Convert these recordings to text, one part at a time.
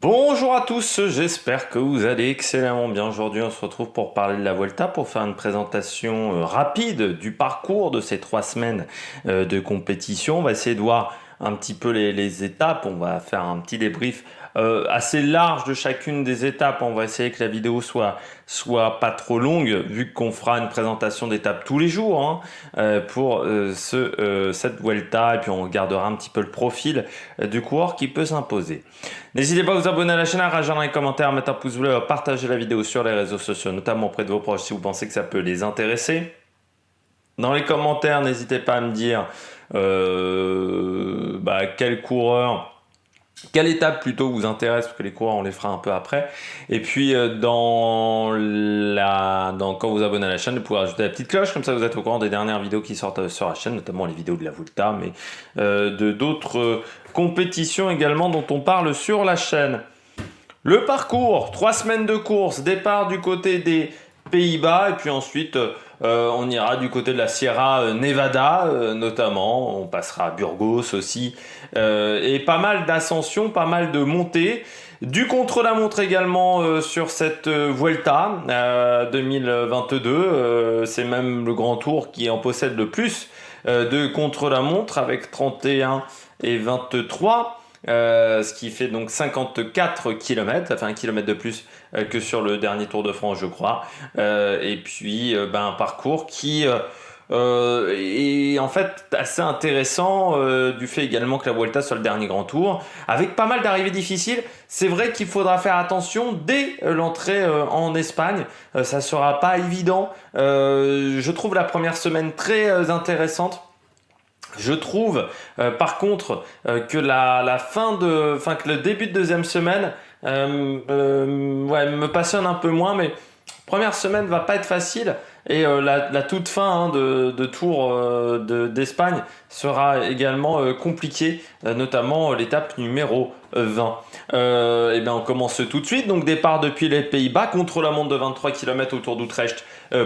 Bonjour à tous, j'espère que vous allez excellemment bien. Aujourd'hui, on se retrouve pour parler de la Vuelta, pour faire une présentation rapide du parcours de ces 3 semaines de compétition. On va essayer de voir un petit peu les étapes. On va faire un petit débrief assez large de chacune des étapes. On va essayer que la vidéo soit pas trop longue, vu qu'on fera une présentation d'étapes tous les jours pour cette Vuelta. Et puis on regardera un petit peu le profil du coureur qui peut s'imposer. N'hésitez pas à vous abonner à la chaîne, à réagir dans les commentaires, à mettre un pouce bleu, à partager la vidéo sur les réseaux sociaux, notamment auprès de vos proches si vous pensez que ça peut les intéresser. Dans les commentaires, n'hésitez pas à me dire quel coureur, quelle étape plutôt vous intéresse, parce que les coureurs on les fera un peu après. Et puis quand vous abonnez à la chaîne, vous pouvez rajouter la petite cloche, comme ça vous êtes au courant des dernières vidéos qui sortent sur la chaîne, notamment les vidéos de la Vuelta, mais de d'autres compétitions également dont on parle sur la chaîne. Le parcours, 3 semaines de course, départ du côté des Pays-Bas, et puis ensuite on ira du côté de la Sierra Nevada notamment, on passera à Burgos aussi, et pas mal d'ascensions, pas mal de montées, du contre-la-montre également sur cette Vuelta 2022, c'est même le Grand Tour qui en possède le plus de contre-la-montre avec 31 et 23. Ce qui fait donc 54 km, ça fait 1 km de plus que sur le dernier Tour de France, je crois. Et puis un parcours qui est en fait assez intéressant du fait également que la Vuelta soit le dernier grand tour, avec pas mal d'arrivées difficiles. C'est vrai qu'il faudra faire attention dès l'entrée en Espagne. Ça sera pas évident. Je trouve la première semaine très intéressante. Je trouve par contre que que le début de deuxième semaine me passionne un peu moins, mais première semaine va pas être facile et la toute fin de Tour d'Espagne sera également compliquée, notamment l'étape numéro 20. On commence tout de suite, donc départ depuis les Pays-Bas, contre-la-montre de 23 km autour d'Utrecht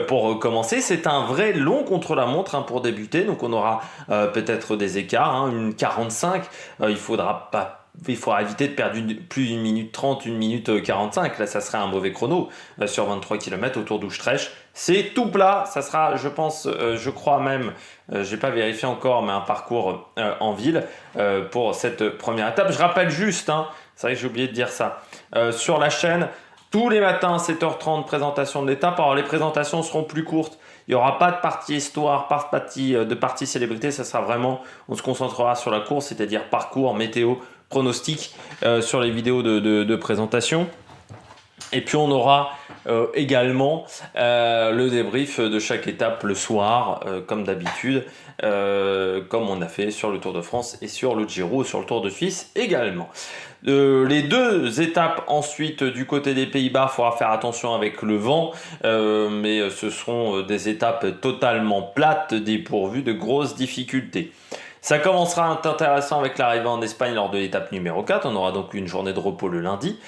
pour commencer. C'est un vrai long contre-la-montre pour débuter, donc on aura peut-être des écarts, une 45, il faudra éviter de perdre plus d'une minute 30, 1 minute 45. Là, ça serait un mauvais chrono sur 23 km autour d'Utrecht. C'est tout plat. Ça sera, je pense, je crois même, j'ai pas vérifié encore, mais un parcours en ville pour cette première étape. Je rappelle juste, c'est vrai que j'ai oublié de dire ça, sur la chaîne, tous les matins, 7h30, présentation de l'étape. Alors, les présentations seront plus courtes. Il n'y aura pas de partie histoire, de partie célébrité. Ça sera vraiment, on se concentrera sur la course, c'est-à-dire parcours, météo, pronostic sur les vidéos de présentation. Et puis on aura également le débrief de chaque étape le soir, comme d'habitude, comme on a fait sur le Tour de France et sur le Giro, sur le Tour de Suisse également. Les deux étapes ensuite du côté des Pays-Bas, il faudra faire attention avec le vent, mais ce seront des étapes totalement plates, dépourvues de grosses difficultés. Ça commencera à être intéressant avec l'arrivée en Espagne lors de l'étape numéro 4. On aura donc une journée de repos le lundi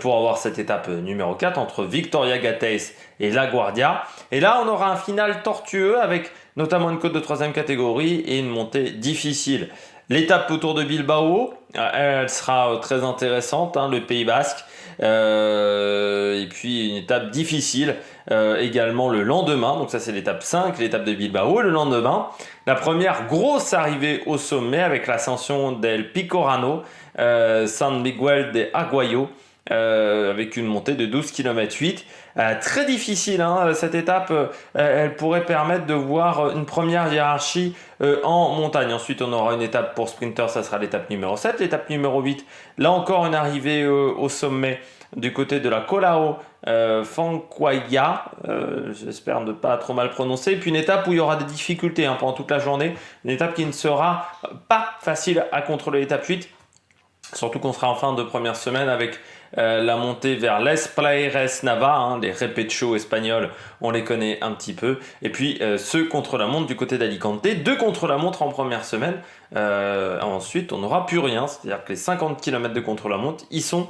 pour avoir cette étape numéro 4 entre Vitoria-Gasteiz et La Guardia. Et là, on aura un final tortueux avec notamment une côte de 3e catégorie et une montée difficile. L'étape autour de Bilbao, elle sera très intéressante, le Pays Basque. Et puis une étape difficile également le lendemain, donc ça c'est l'étape 5, l'étape de Bilbao. Le lendemain, la première grosse arrivée au sommet avec l'ascension del Picorano, San Miguel de Aguayo, avec une montée de 12 km 8. Très difficile cette étape, elle pourrait permettre de voir une première hiérarchie en montagne. Ensuite on aura une étape pour sprinter, ça sera l'étape numéro 7. L'étape numéro 8, là encore une arrivée au sommet du côté de la Colao Fanquaya, j'espère ne pas trop mal prononcer. Puis une étape où il y aura des difficultés pendant toute la journée, une étape qui ne sera pas facile à contrôler, l'étape 8. Surtout qu'on sera en fin de première semaine avec la montée vers Les Playeres Nava, les Repecho espagnols, on les connaît un petit peu. Et puis ceux contre-la-montre du côté d'Alicante, 2 contre-la-montre en première semaine. Ensuite, on n'aura plus rien, c'est-à-dire que les 50 km de contre-la-montre, ils sont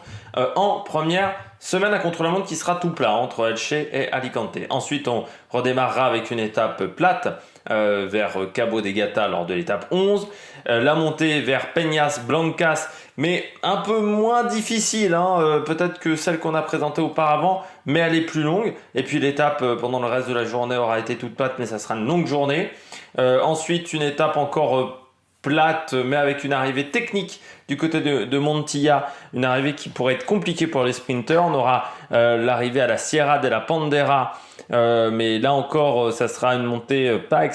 en première semaine à contre-la-montre qui sera tout plat entre Elche et Alicante. Ensuite, on redémarrera avec une étape plate vers Cabo de Gata lors de l'étape 11. La montée vers Peñas Blancas, mais un peu moins difficile, hein, peut-être que celle qu'on a présentée auparavant, mais elle est plus longue. Et puis l'étape pendant le reste de la journée aura été toute plate, mais ça sera une longue journée. Ensuite, une étape encore plate, mais avec une arrivée technique du côté de Montilla, une arrivée qui pourrait être compliquée pour les sprinteurs. On aura l'arrivée à la Sierra de la Pandera, mais là encore, ça sera une montée pas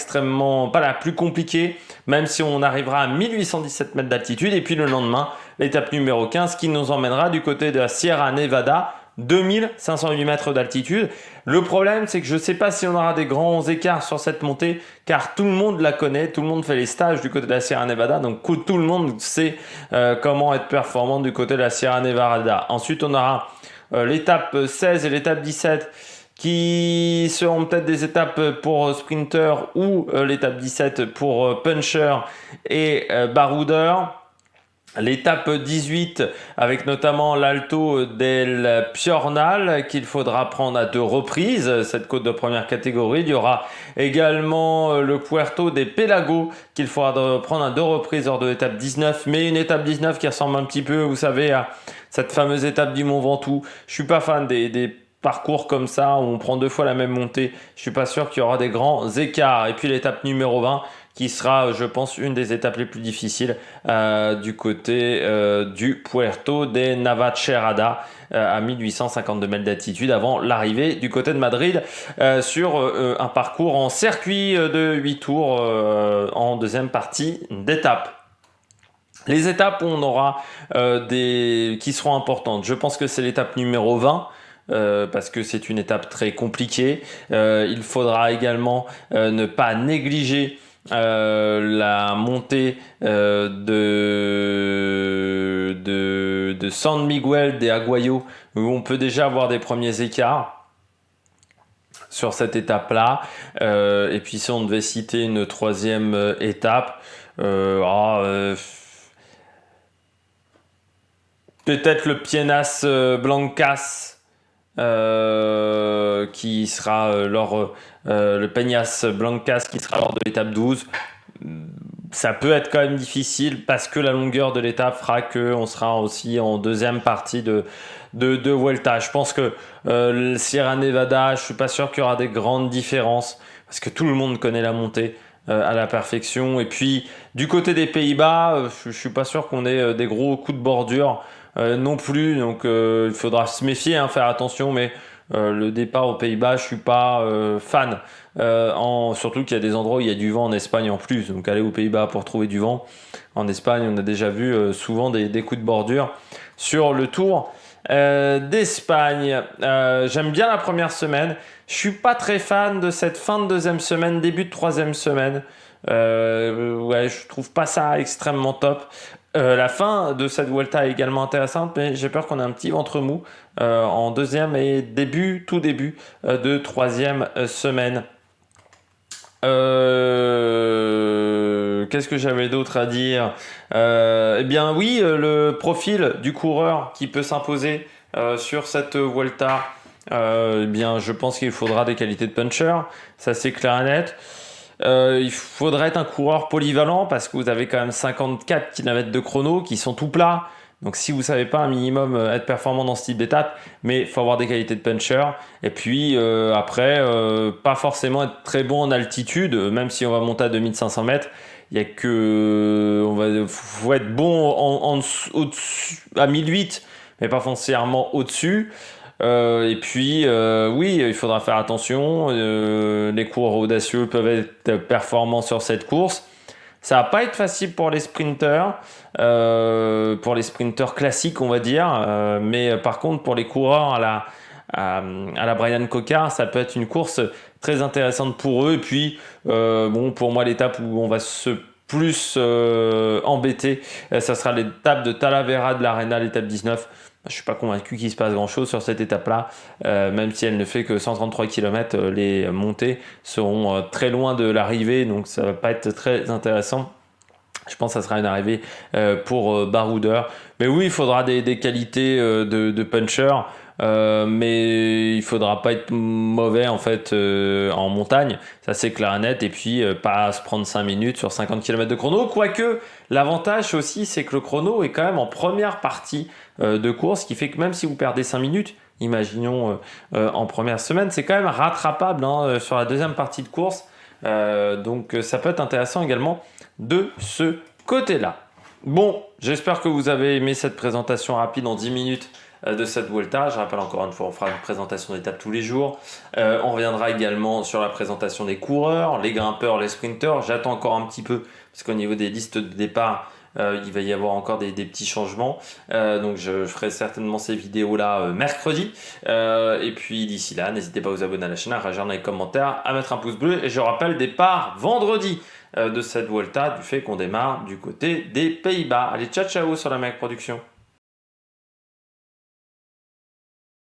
la plus compliquée, même si on arrivera à 1817 mètres d'altitude. Et puis le lendemain, l'étape numéro 15 qui nous emmènera du côté de la Sierra Nevada, 2508 mètres d'altitude. Le problème, c'est que je ne sais pas si on aura des grands écarts sur cette montée, car tout le monde la connaît, tout le monde fait les stages du côté de la Sierra Nevada, donc tout le monde sait comment être performant du côté de la Sierra Nevada. Ensuite, on aura l'étape 16 et l'étape 17 qui seront peut-être des étapes pour sprinter ou l'étape 17 pour puncher et baroudeur. L'étape 18 avec notamment l'Alto del Piornal qu'il faudra prendre à 2 reprises, cette côte de première catégorie. Il y aura également le Puerto de Pelagos qu'il faudra prendre à 2 reprises lors de l'étape 19, mais une étape 19 qui ressemble un petit peu, vous savez, à cette fameuse étape du Mont Ventoux. Je suis pas fan des parcours comme ça où on prend 2 fois la même montée. Je suis pas sûr qu'il y aura des grands écarts. Et puis l'étape numéro 20 qui sera, je pense, une des étapes les plus difficiles du côté du Puerto de Navacerrada à 1852 mètres d'altitude avant l'arrivée du côté de Madrid sur un parcours en circuit de 8 tours en deuxième partie d'étape. Les étapes où on aura qui seront importantes, je pense que c'est l'étape numéro 20. Parce que c'est une étape très compliquée. Il faudra également ne pas négliger la montée de San Miguel de Aguayo, où on peut déjà avoir des premiers écarts sur cette étape-là. Et puis si on devait citer une troisième étape, peut-être le Peñas Blancas, qui sera le Peñas Blancas qui sera lors de l'étape 12. Ça peut être quand même difficile parce que la longueur de l'étape fera qu'on sera aussi en deuxième partie de Vuelta. Je pense que le Sierra Nevada, je suis pas sûr qu'il y aura des grandes différences parce que tout le monde connaît la montée à la perfection. Et puis du côté des Pays-Bas, je suis pas sûr qu'on ait des gros coups de bordure non plus. Donc il faudra se méfier, faire attention. Mais le départ aux Pays-Bas, je suis pas fan. Surtout qu'il y a des endroits où il y a du vent en Espagne en plus. Donc aller aux Pays-Bas pour trouver du vent. En Espagne, on a déjà vu souvent des coups de bordure sur le Tour d'Espagne. J'aime bien la première semaine. Je suis pas très fan de cette fin de deuxième semaine, début de troisième semaine. Je trouve pas ça extrêmement top. La fin de cette Vuelta est également intéressante, mais j'ai peur qu'on ait un petit ventre mou en deuxième et tout début de troisième semaine. Qu'est-ce que j'avais d'autre à dire? Eh bien oui, le profil du coureur qui peut s'imposer sur cette Vuelta, eh bien je pense qu'il faudra des qualités de puncher, ça c'est clair et net. Il faudrait être un coureur polyvalent parce que vous avez quand même 54 km de chrono qui sont tout plats. Donc si vous savez pas un minimum être performant dans ce type d'étape, mais il faut avoir des qualités de puncher. Et puis après, pas forcément être très bon en altitude, même si on va monter à 2500 mètres. Il y a que faut être bon au-dessus, à 1008, mais pas foncièrement au-dessus. Et puis oui, il faudra faire attention. Les coureurs audacieux peuvent être performants sur cette course. Ça va pas être facile pour les sprinters classiques, on va dire. Mais par contre, pour les coureurs à la Brian Cocard, ça peut être une course très intéressante pour eux. Et puis, pour moi, l'étape où on va se plus embêter, ça sera l'étape de Talavera de l'Arena, l'étape 19. Je suis pas convaincu qu'il se passe grand chose sur cette étape-là, même si elle ne fait que 133 km, les montées seront très loin de l'arrivée, donc ça va pas être très intéressant. Je pense que ça sera une arrivée pour baroudeur. Mais oui, il faudra des qualités de puncher. mais il faudra pas être mauvais en fait en montagne, ça c'est clair et net, et puis pas se prendre 5 minutes sur 50 km de chrono, quoique l'avantage aussi c'est que le chrono est quand même en première partie de course, ce qui fait que même si vous perdez 5 minutes, imaginons en première semaine, c'est quand même rattrapable hein, sur la deuxième partie de course. Donc ça peut être intéressant également de ce côté-là. Bon, j'espère que vous avez aimé cette présentation rapide en 10 minutes de cette Vuelta. Je rappelle encore une fois, on fera une présentation d'étape tous les jours. On reviendra également sur la présentation des coureurs, les grimpeurs, les sprinteurs. J'attends encore un petit peu parce qu'au niveau des listes de départ, il va y avoir encore des petits changements. Donc je ferai certainement ces vidéos-là mercredi. Et puis d'ici là, n'hésitez pas à vous abonner à la chaîne, à réagir dans les commentaires, à mettre un pouce bleu. Et je rappelle, départ vendredi de cette Vuelta, du fait qu'on démarre du côté des Pays-Bas. Allez, ciao ciao sur la Mec Production.